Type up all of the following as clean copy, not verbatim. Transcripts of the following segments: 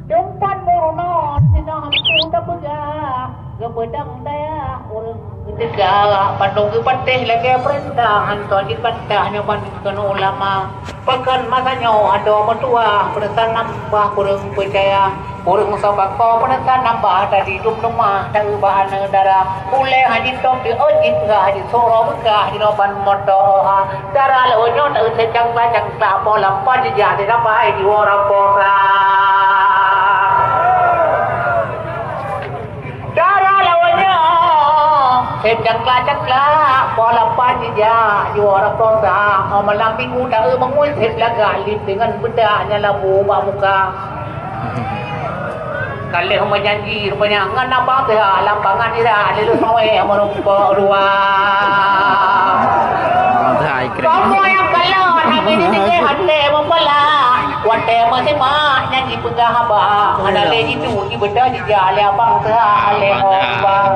Jumpan morono sina hampu tabuga gabedang daya urang tiga Bandung ke patih lagi perintah hantu di patahnya bandingkan ulama pekan masanya ada mertua perintah nambah kurang percaya kurang sabako perintah nambah dari hidup rumah dari bahan negara boleh haji tom di ojit haji soro buka di nopan moto darah lewatnya tak secang bacang tak pola pada jadi apa di orang pola cakla pola panjang juara tosa malam minggu dah bangun setlah galip dengan bedanya labu muka kali hamba janji rupanya ngan apa tu lampangan ni dah lalu sawe merumpa ruang semua yang kalau kami ni dengan hati membelah wate masih mak nyanyi pegah haba ada lagi tu di benda di jalan abang tu ale orang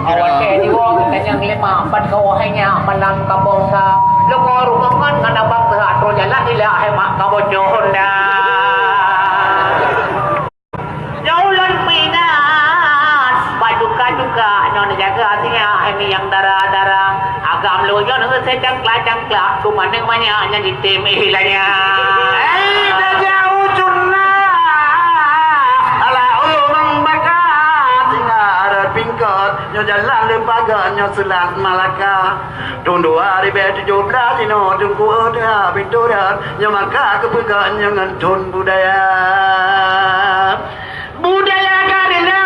awak di wong tanya lima empat kau hanya malam kabong sa lu rukangan ngana bang tu atro jalan ila hai mak kau johon jaulan pinas baduka nyon jaga artinya ini yang darah agam lo yon saya cangkla tu mana banyak di tim hilanya nyo jalan lepaga nyo selat Malaka tundu hari bet 17 dino tungku ada binturan nyo maka kepegang nyo ngantun budaya kadina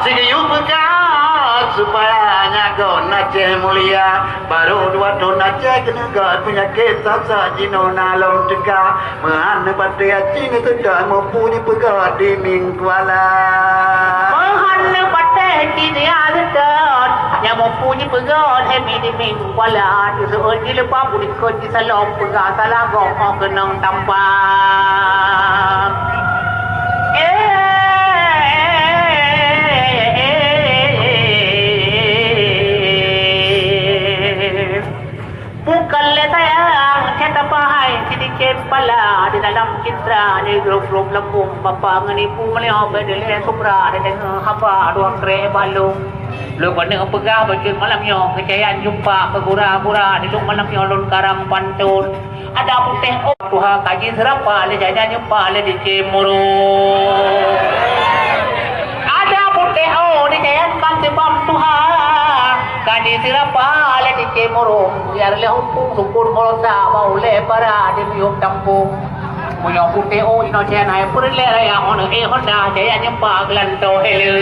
sige yuk bekas supaya nyago nace mulia baru dua ton nace kena penyakit sasa jino nalong teka mehan patia cing sedang mempunyai pegat di mingkuala kini ada tot yang mempunyai pegang hemi di minggu wala di seorang lepas pun ikut di salong pegang salah gong kenang tampang bukan letayang cita pahai sedikit pala di dalam citra di grup lembung bapa ngenipu melihat bedele sobra dengan haba dua kre balung lu pada pegah bacun malamnya kecayaan jumpa kegura-gura di lung malamnya lun karang pantun ada putih tuha kaji serapa le jajan jumpa le di Cemuru ada putih di jayan kan sebab tuha kaji serapa le di Cemuru biar le hukum syukur morosa mau le para di biuk tampung punya putih ino cenai perle raya ono honda jaya nyempa gelanto hele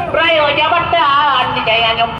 rayo jabatan di jaya nyempa